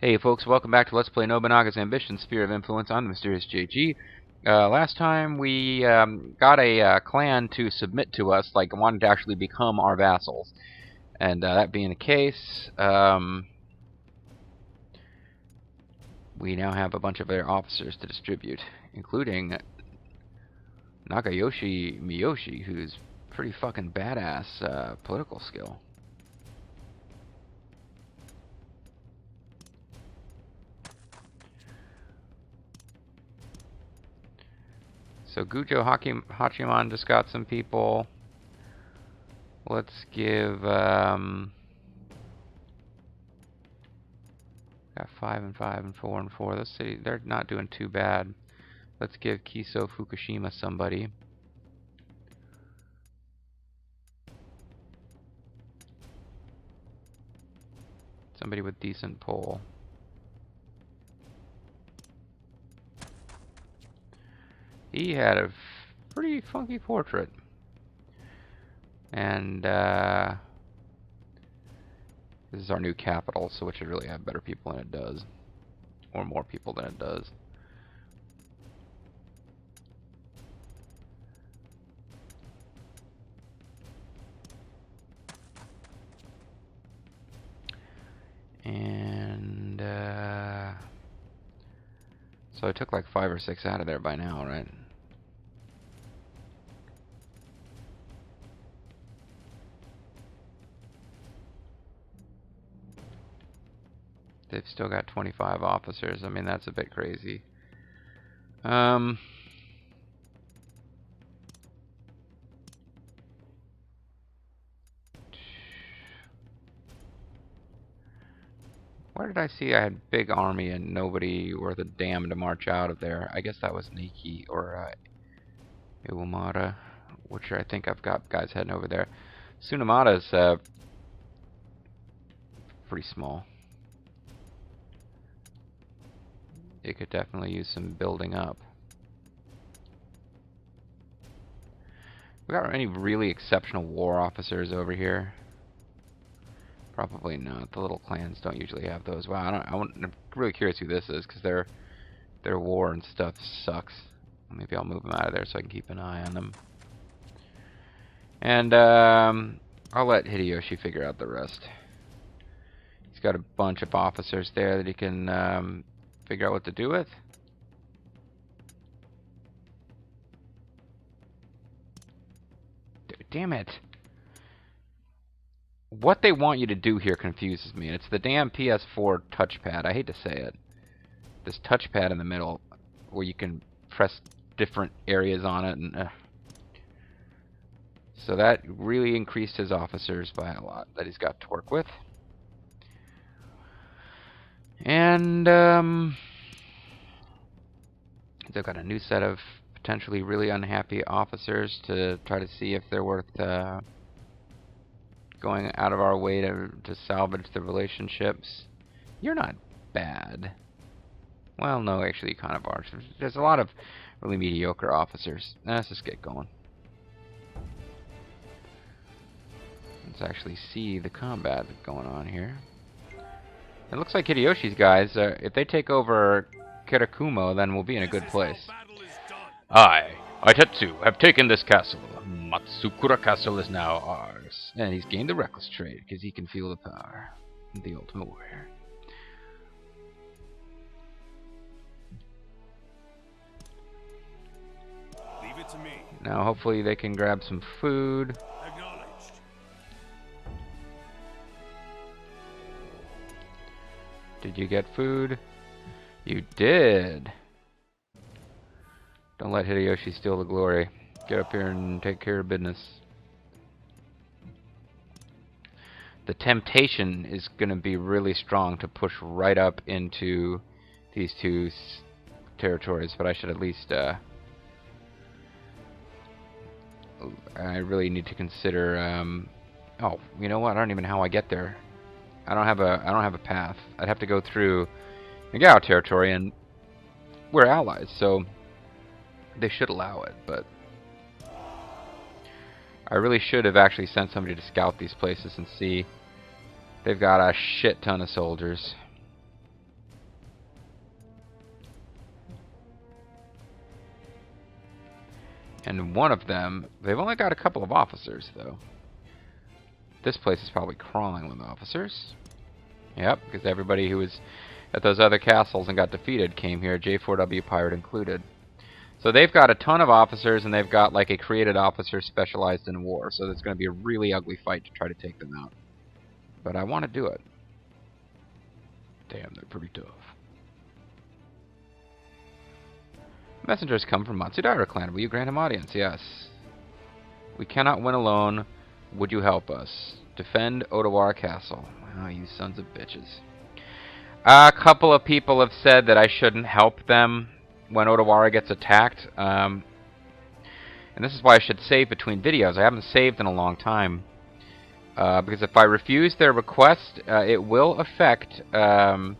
Hey folks, welcome back to Let's Play Nobunaga's Ambition Sphere of Influence on the Mysterious JG. Last time we got a clan to submit to us, like wanted to actually become our vassals. And that being the case, we now have a bunch of their officers to distribute, including Nakayoshi Miyoshi, who's pretty fucking badass political skill. So Gujo Hachiman just got some people. Let's give got 5 and 5 and 4 and 4. Let's see, they're not doing too bad. Let's give Kiso Fukushima somebody. Somebody with decent pull. He had a pretty funky portrait. And this is our new capital, so it should really have better people than it does. Or more people than it does. And so I took like 5 or 6 out of there by now, right? They've still got 25 officers. I mean, that's a bit crazy. Where did I see I had big army and nobody worth a damn to march out of there? I guess that was Nikki or Iwamata, which I think I've got guys heading over there. Tsunemada's pretty small. It could definitely use some building up. We got any really exceptional war officers over here? Probably not. The little clans don't usually have those. Wow, I'm really curious who this is, because their war and stuff sucks. Maybe I'll move them out of there so I can keep an eye on them. And I'll let Hideyoshi figure out the rest. He's got a bunch of officers there that he can figure out what to do with. Damn it. What they want you to do here confuses me. And it's the damn PS4 touchpad. I hate to say it. This touchpad in the middle where you can press different areas on it. And so that really increased his officers by a lot that he's got to work with. And they've got a new set of potentially really unhappy officers to try to see if they're worth going out of our way to salvage the relationships. You're not bad. Well, no, actually, you kind of are. There's a lot of really mediocre officers. Let's just get going. Let's actually see the combat going on here. It looks like Hideyoshi's guys, if they take over Kirakumo, then we'll be in a good place. I, Aitetsu, have taken this castle. Matsukura Castle is now ours. And he's gained the reckless trait, because he can feel the power. The ultimate warrior. Leave it to me. Now hopefully they can grab some food. Acknowledged. Did you get food? You did. Don't let Hideyoshi steal the glory. Get up here and take care of business. The temptation is going to be really strong to push right up into these two territories, but I should at least I really need to consider oh, you know what? I don't even know how I get there. I don't have a path. I'd have to go through Nagao territory, and we're allies, so they should allow it, but I really should have actually sent somebody to scout these places and see. They've got a shit ton of soldiers. And one of them, they've only got a couple of officers, though. This place is probably crawling with officers. Yep, because everybody who was at those other castles and got defeated came here, J4W Pirate included. So they've got a ton of officers, and they've got like a created officer specialized in war. So it's going to be a really ugly fight to try to take them out. But I want to do it. Damn, they're pretty tough. Messengers come from Matsudaira clan. Will you grant him audience? Yes. We cannot win alone. Would you help us? Defend Odawara Castle. Oh, you sons of bitches. A couple of people have said that I shouldn't help them when Odawara gets attacked. And this is why I should save between videos. I haven't saved in a long time. Because if I refuse their request, it will affect our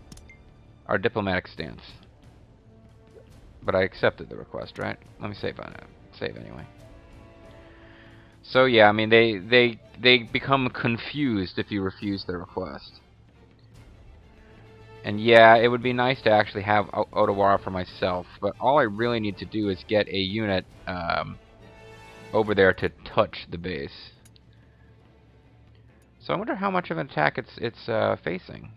diplomatic stance. But I accepted the request, right? Let me save on it. Save anyway. So yeah, I mean they become confused if you refuse their request. And yeah, it would be nice to actually have Odawara for myself, but all I really need to do is get a unit over there to touch the base. So I wonder how much of an attack it's facing.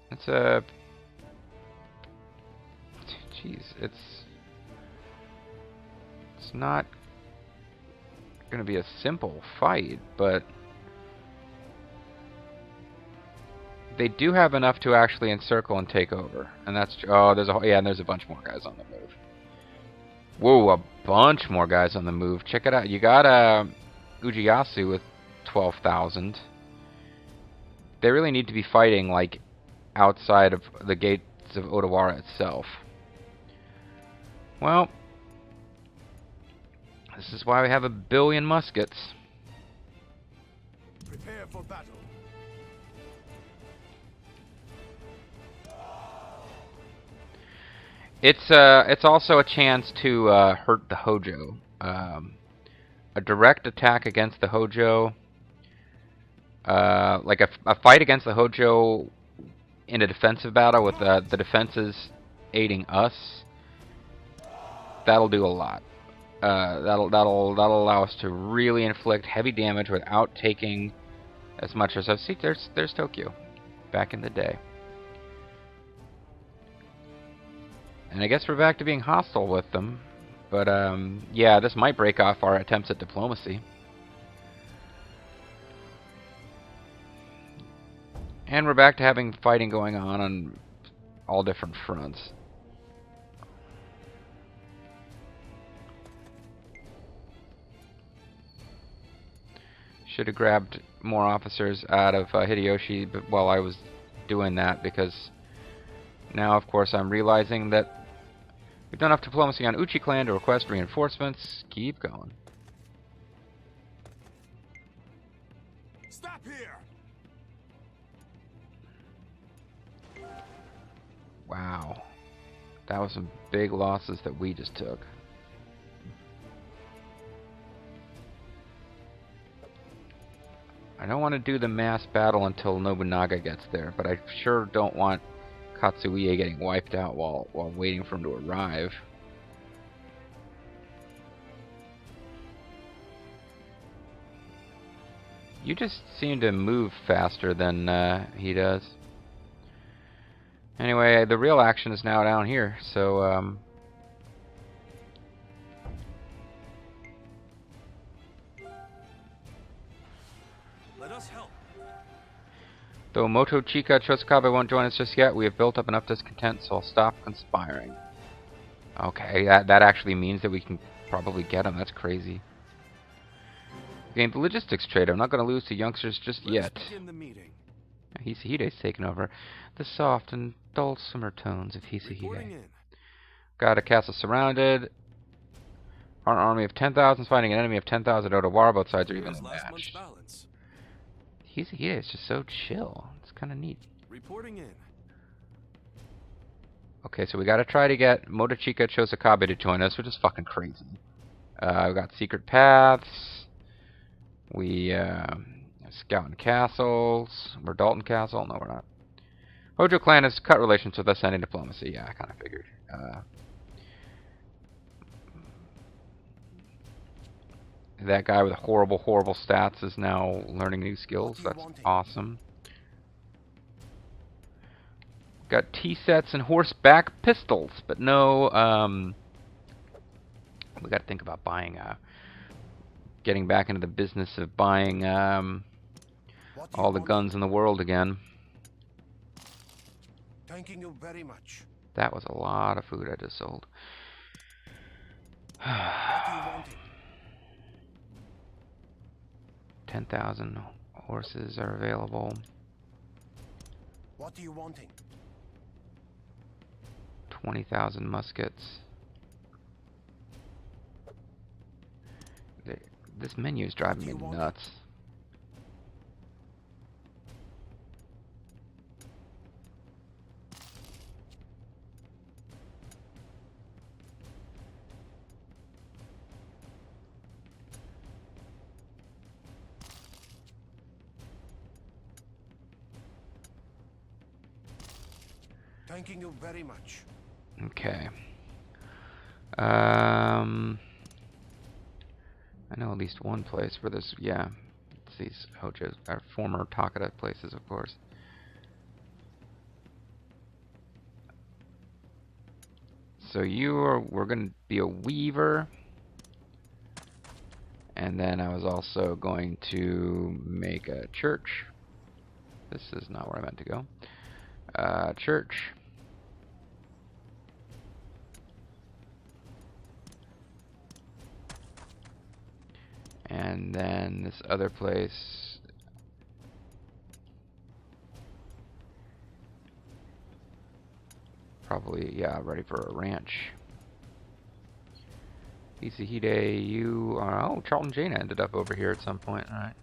It's a jeez, it's not going to be a simple fight, but they do have enough to actually encircle and take over, and that's oh, and there's a bunch more guys on the move. Whoa, a bunch more guys on the move. Check it out. You got Ujiyasu with 12,000. They really need to be fighting like outside of the gates of Odawara itself. Well, this is why we have 1 billion muskets. Prepare for battle. It's also a chance to hurt the Hojo. A direct attack against the Hojo, like a fight against the Hojo in a defensive battle with the defenses aiding us. That'll do a lot. That'll allow us to really inflict heavy damage without taking as much as I've seen. There's Tokyo, back in the day. And I guess we're back to being hostile with them. But, yeah, this might break off our attempts at diplomacy. And we're back to having fighting going on all different fronts. Should have grabbed more officers out of Hideyoshi while I was doing that, because now, of course, I'm realizing that we've done enough diplomacy on Uchi clan to request reinforcements. Keep going. Stop here. Wow. That was some big losses that we just took. I don't want to do the mass battle until Nobunaga gets there, but I sure don't want Katsuie getting wiped out while waiting for him to arrive. You just seem to move faster than he does. Anyway, the real action is now down here, so Let us help. though Motochika Chosukabe won't join us just yet, we have built up enough discontent, so I'll stop conspiring. Okay, that actually means that we can probably get him. That's crazy. Gained the logistics trade. I'm not going to lose to youngsters just yet. Begin the meeting. Hisahide's taken over. The soft and dulcimer tones of Reporting Hisahide. in. Got a castle surrounded. Our army of 10,000 is fighting an enemy of 10,000 Odawara. Both sides are evenly Here's last month's matched. balance. Hisahide is just so chill. It's kind of neat. Reporting in. Okay, so we got to try to get Motochika Chosukabe to join us, which is fucking crazy. We got secret paths. We scouting castles. We're Dalton Castle. No, we're not. Hojo clan has cut relations with us, ending diplomacy. Yeah, I kind of figured. that guy with horrible, horrible stats is now learning new skills. That's awesome. Got T-sets and horseback pistols, but no, we got to think about buying, getting back into the business of buying, all the guns in the world again. Thanking you very much. That was a lot of food I just sold. What do you want? 10,000 horses are available. What are you wanting? 20,000 muskets. This menu is driving me nuts. Thanking you very much. Okay. I know at least one place where there's, yeah, it's these Hojo's, our former Takeda places, of course. So we're going to be a weaver. And then I was also going to make a church. This is not where I meant to go. Church. And then this other place. Probably, yeah, ready for a ranch. Isahide, you are... Oh, Charlton Jane ended up over here at some point. Alright.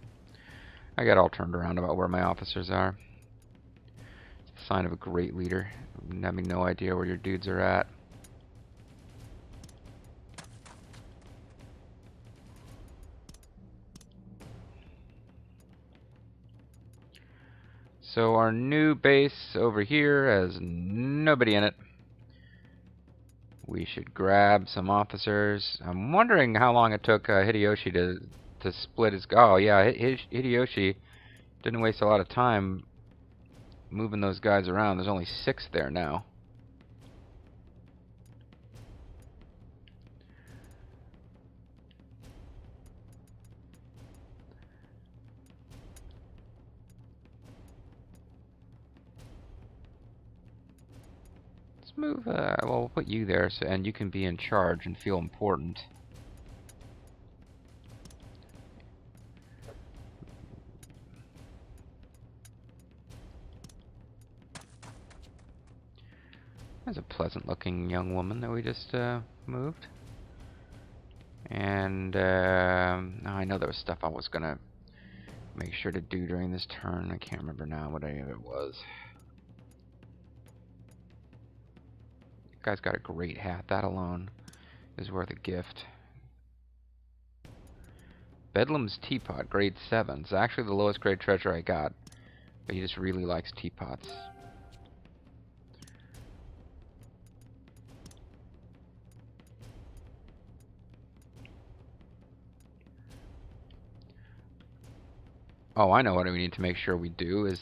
I got all turned around about where my officers are. It's a sign of a great leader. Having no idea where your dudes are at. So our new base over here has nobody in it. We should grab some officers. I'm wondering how long it took Hideyoshi to split his... Oh yeah, Hideyoshi didn't waste a lot of time moving those guys around. There's only 6 there now. Move, well, we'll put you there, so, and you can be in charge and feel important. There's a pleasant-looking young woman that we just moved. And I know there was stuff I was gonna make sure to do during this turn. I can't remember now what any of it was. Guy's got a great hat. That alone is worth a gift. Bedlam's Teapot, grade 7. It's actually the lowest grade treasure I got, but he just really likes teapots. Oh, I know what we need to make sure we do is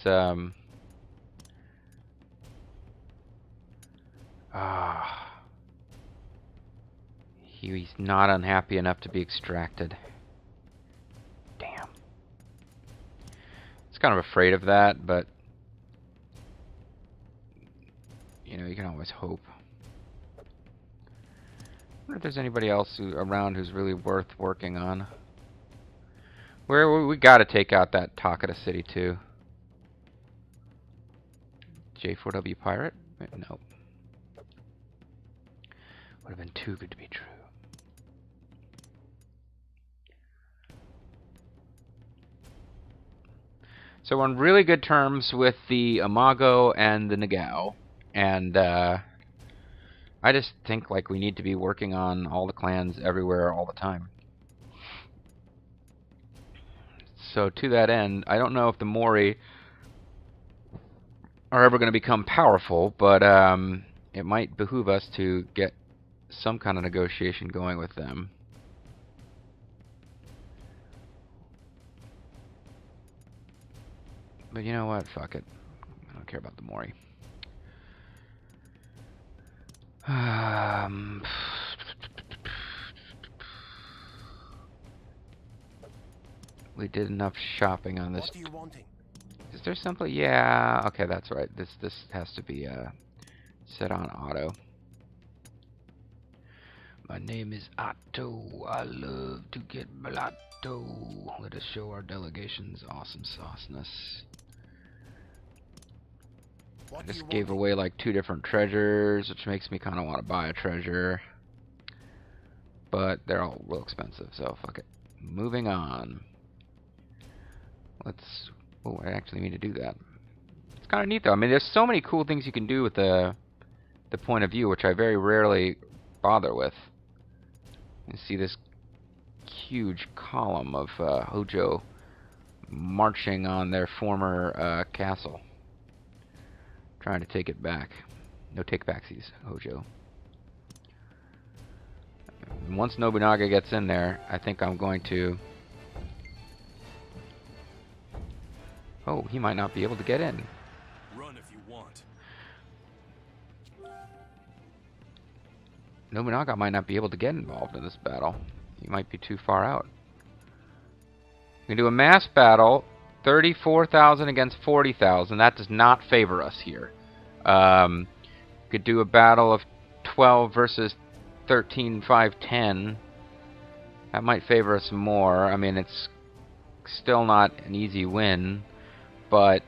he's not unhappy enough to be extracted. Damn. It's kind of afraid of that, but you know, you can always hope. I wonder if there's anybody else around who's really worth working on. We gotta take out that Takeda city too. J4W pirate? Nope. Would have been too good to be true. So we're on really good terms with the Imago and the Nagao, and I just think like we need to be working on all the clans everywhere all the time. So to that end, I don't know if the Mori are ever going to become powerful, but it might behoove us to get some kind of negotiation going with them. But you know what? Fuck it. I don't care about the Mori. We did enough shopping on this. What are you wanting? Is there something? Yeah. Okay, that's right. This has to be set on auto. My name is Otto. I love to get blotto. Let us show our delegation's awesome sauceness. I just gave away like 2 different treasures, which makes me kind of want to buy a treasure. But they're all real expensive, so fuck it. Moving on. Let's... Oh, I actually mean to do that. It's kind of neat, though. I mean, there's so many cool things you can do with the point of view, which I very rarely bother with. You see this huge column of Hojo marching on their former castle, trying to take it back. No take-backsies, Hojo. Once Nobunaga gets in there, I think I'm going to... Oh, he might not be able to get in. Run if you want. Nobunaga might not be able to get involved in this battle. He might be too far out. We can do a mass battle, 34,000 against 40,000. That does not favor us here. Could do a battle of 12 versus 13, 5, 10. That might favor us more. I mean, it's still not an easy win, but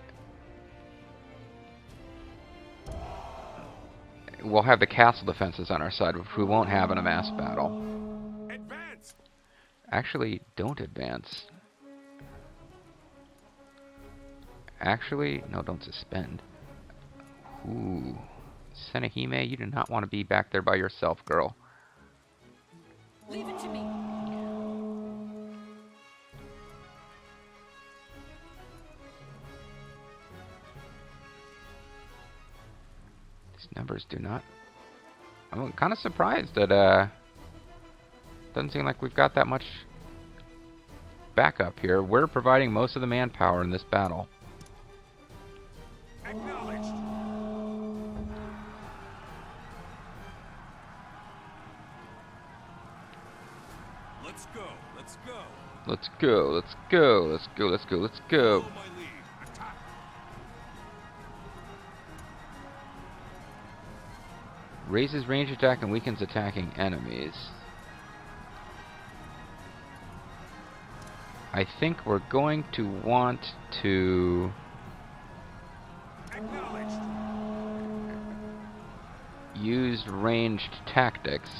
we'll have the castle defenses on our side, which we won't have in a mass battle. Advance. Actually, don't advance. Actually, no, don't suspend. Ooh. Senehime, you do not want to be back there by yourself, girl. Leave it to me. These numbers do not... I'm kind of surprised that, doesn't seem like we've got that much backup here. We're providing most of the manpower in this battle. Acknowledged. Let's go. Let's go. Let's go, let's go, let's go, let's go, let's go. Follow my lead. Attack. Raises range attack and weakens attacking enemies. I think we're going to want to... Acknowledged. use ranged tactics.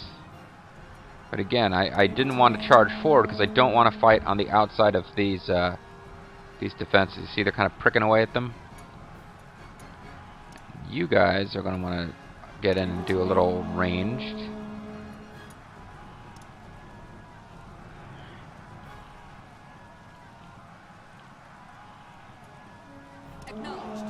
But again, I didn't want to charge forward because I don't want to fight on the outside of these defenses. You see they're kind of pricking away at them? You guys are going to want to get in and do a little ranged. Acknowledged.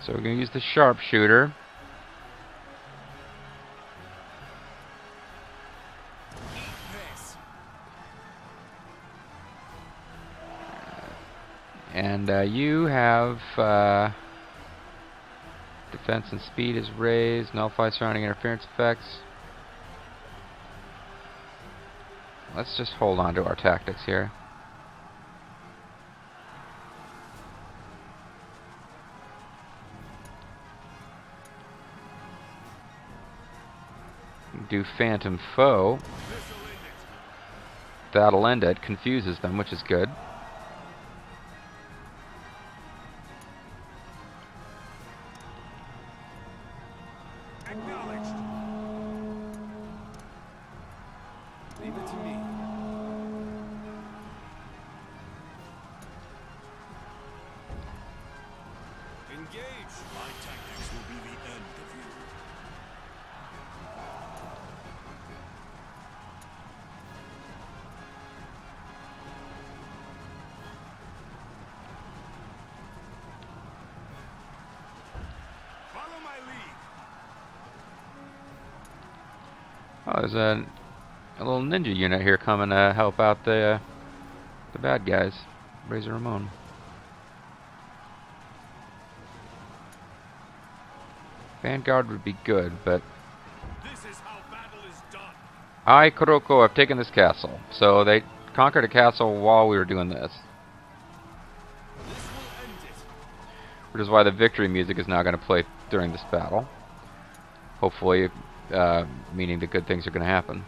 So we're going to use the sharpshooter. This. And you have defense and speed is raised, nullify surrounding interference effects. Let's just hold on to our tactics here. Do Phantom Foe. That'll end it. Confuses them, which is good. Acknowledged. Leave it to me. Engage. My tactics will be the end of you. Oh, there's a little ninja unit here coming to help out the bad guys. Razor Ramon. Vanguard would be good, but This is how battle is done. I, Kuroko, have taken this castle. So they conquered a castle while we were doing this. This will end it. Which is why the victory music is now going to play during this battle. Hopefully, meaning that good things are going to happen.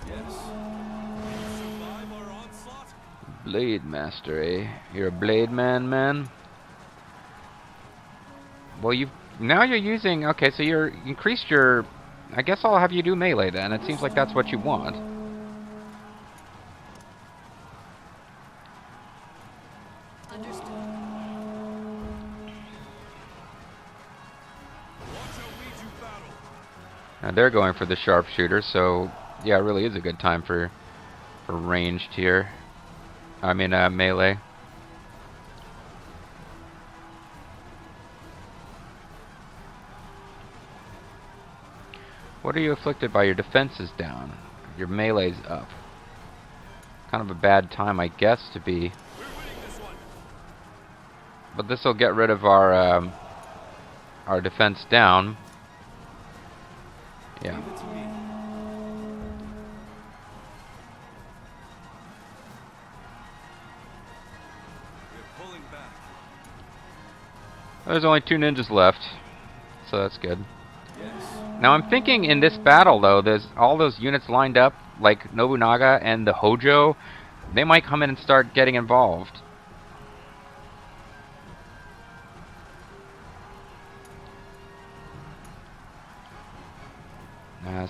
Yes. Survive our onslaught? Blade Master, eh? You're a blade man? Well, now you're using... Okay, so you're increased your... I guess I'll have you do melee then. It seems like that's what you want. Understood. Watch how we do battle. Now they're going for the sharpshooter, so yeah, it really is a good time for ranged here. I mean melee. What are you afflicted by? Your defense is down. Your melee's up. Kind of a bad time, I guess, to be. We're winning this one. But this will get rid of our defense down. Yeah. Leave it to me. We're pulling back. There's only 2 ninjas left, so that's good. Yes. Now I'm thinking in this battle though, there's all those units lined up, like Nobunaga and the Hojo. They might come in and start getting involved.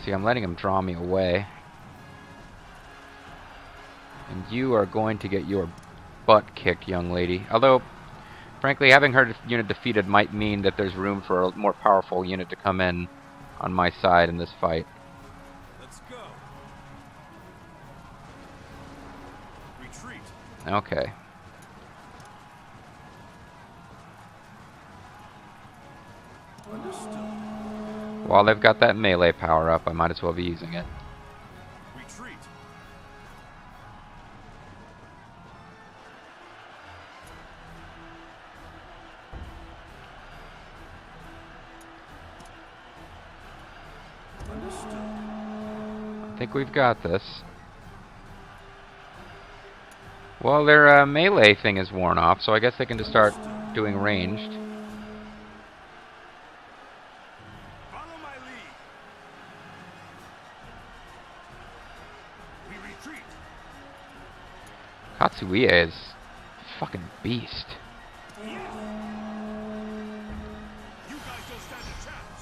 See, I'm letting him draw me away. And you are going to get your butt kicked, young lady. Although, frankly, having her unit defeated might mean that there's room for a more powerful unit to come in on my side in this fight. Let's go. Retreat. Okay. Understood. While they've got that melee power up, I might as well be using it. Retreat. Understood. I think we've got this. Well, their melee thing is worn off, so I guess they can just start doing ranged. Follow my lead. We retreat. Katsuie is a fucking beast. You guys don't stand a chance.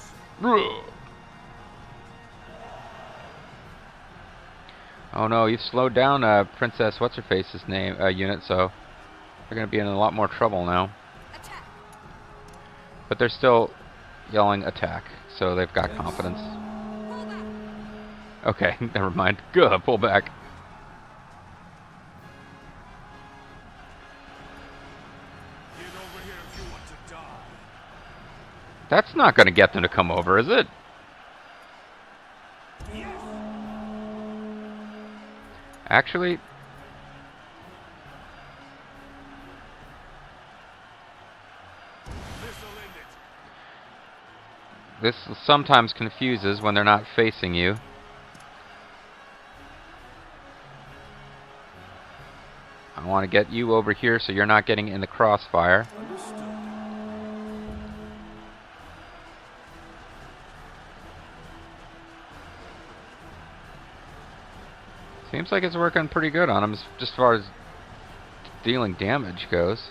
Oh no, you've slowed down Princess What's-Her-Face's name unit, so they're going to be in a lot more trouble now. Attack. But they're still yelling attack, so they've got confidence. Pull back. Okay, never mind. Good, pull back. Get over here if you want to die. That's not going to get them to come over, is it? Actually, This'll end it. this sometimes confuses when they're not facing you. I want to get you over here so you're not getting in the crossfire. Understood. Seems like it's working pretty good on them, just as far as dealing damage goes.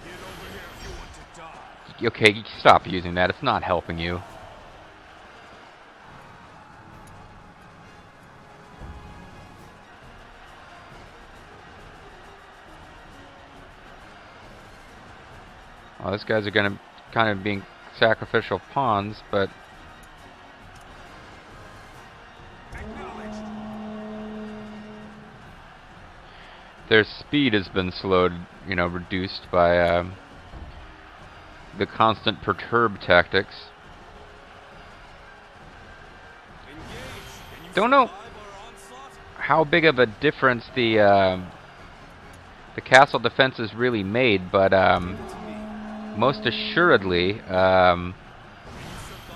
Get over here if you want to die. Okay, stop using that. It's not helping you. Well, these guys are going to kind of being sacrificial pawns, but Acknowledged. their speed has been slowed, reduced by the constant perturb tactics. Don't know how big of a difference the castle defenses really made, but most assuredly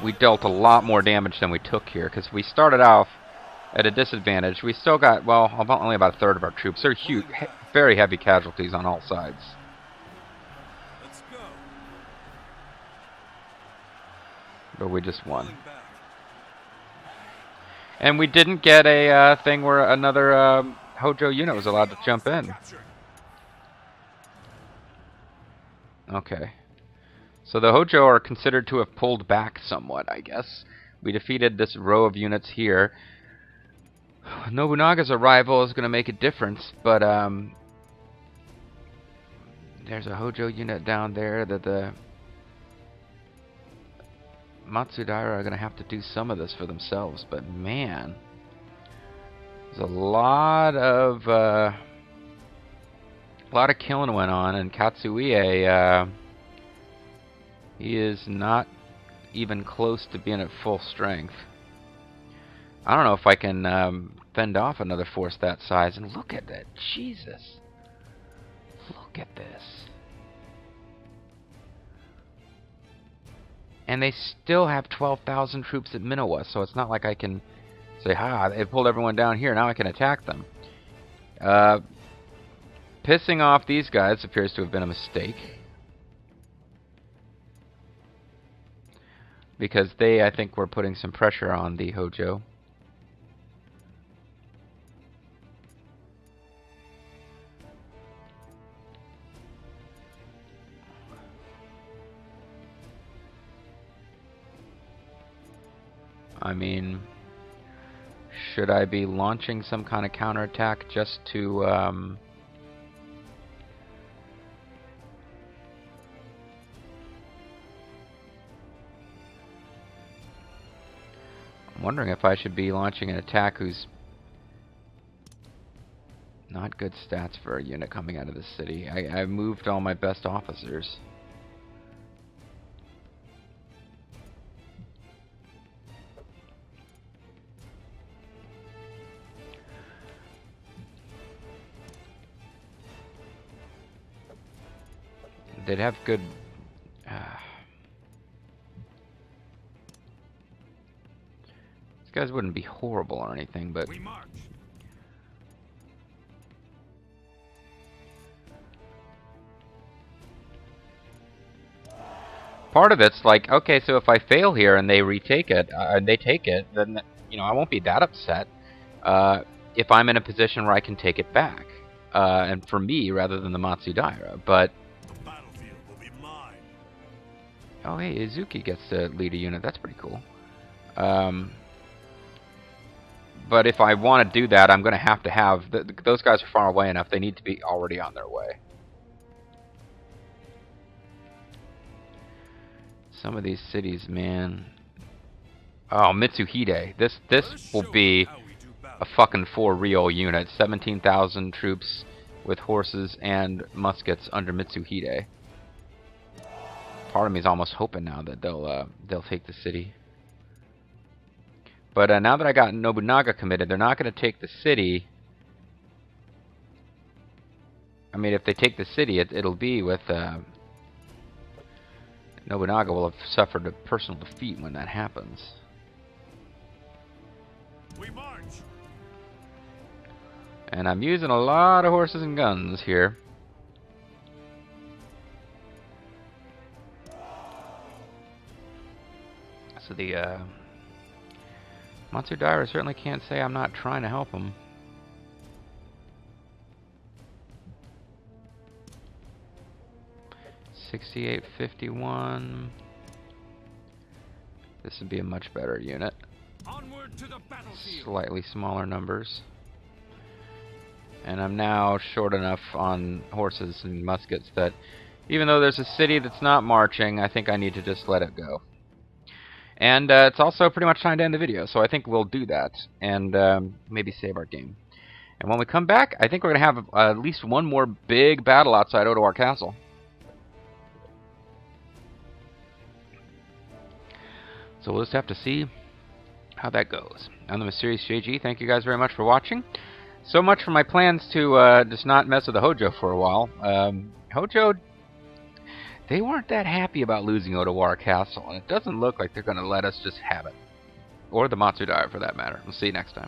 we dealt a lot more damage than we took here, because we started off at a disadvantage. We still got, well, only about a third of our troops. They're huge, very heavy casualties on all sides. But we just won. And we didn't get a thing where another Hojo unit was allowed to jump in. Okay. So the Hojo are considered to have pulled back somewhat, I guess. We defeated this row of units here. Nobunaga's arrival is going to make a difference, but there's a Hojo unit down there that the Matsudaira are going to have to do some of this for themselves, but man, there's a lot of killing went on, and Katsuie, he is not even close to being at full strength. I don't know if I can fend off another force that size, and look at that, Jesus, look at this. And they still have 12,000 troops at Minowa, so it's not like I can say, ha, they pulled everyone down here, now I can attack them. Pissing off these guys appears to have been a mistake. Because they, I think, were putting some pressure on the Hojo. I mean, should I be launching some kind of counterattack just to I'm wondering if I should be launching an attack who's not good stats for a unit coming out of the city. I moved all my best officers. They'd have good... these guys wouldn't be horrible or anything, but... part of it's like, okay, so if I fail here and they retake it, and they take it, then, you know, I won't be that upset if I'm in a position where I can take it back. And for me, rather than the Matsudaira, but... oh, hey, Izuki gets to lead a unit. That's pretty cool. But if I want to do that, I'm going to have... those guys are far away enough. They need to be already on their way. Some of these cities, man. Oh, Mitsuhide. This will be a fucking for real unit. 17,000 troops with horses and muskets under Mitsuhide. Part of me is almost hoping now that they'll take the city. But now that I got Nobunaga committed, they're not going to take the city. I mean, if they take the city, it'll be with Nobunaga will have suffered a personal defeat when that happens. We march. And I'm using a lot of horses and guns here. So the Matsudaira certainly can't say I'm not trying to help him. $68.51. This would be a much better unit. Onward to the battlefield. Slightly smaller numbers. And I'm now short enough on horses and muskets that even though there's a city that's not marching, I think I need to just let it go. And it's also pretty much time to end the video, so I think we'll do that and maybe save our game. And when we come back, I think we're going to have at least one more big battle outside Odawara Castle. So we'll just have to see how that goes. I'm the Mysterious JG. Thank you guys very much for watching. So much for my plans to just not mess with the Hojo for a while. Hojo, they weren't that happy about losing Odawara Castle, and it doesn't look like they're going to let us just have it. Or the Matsudaira, for that matter. We'll see you next time.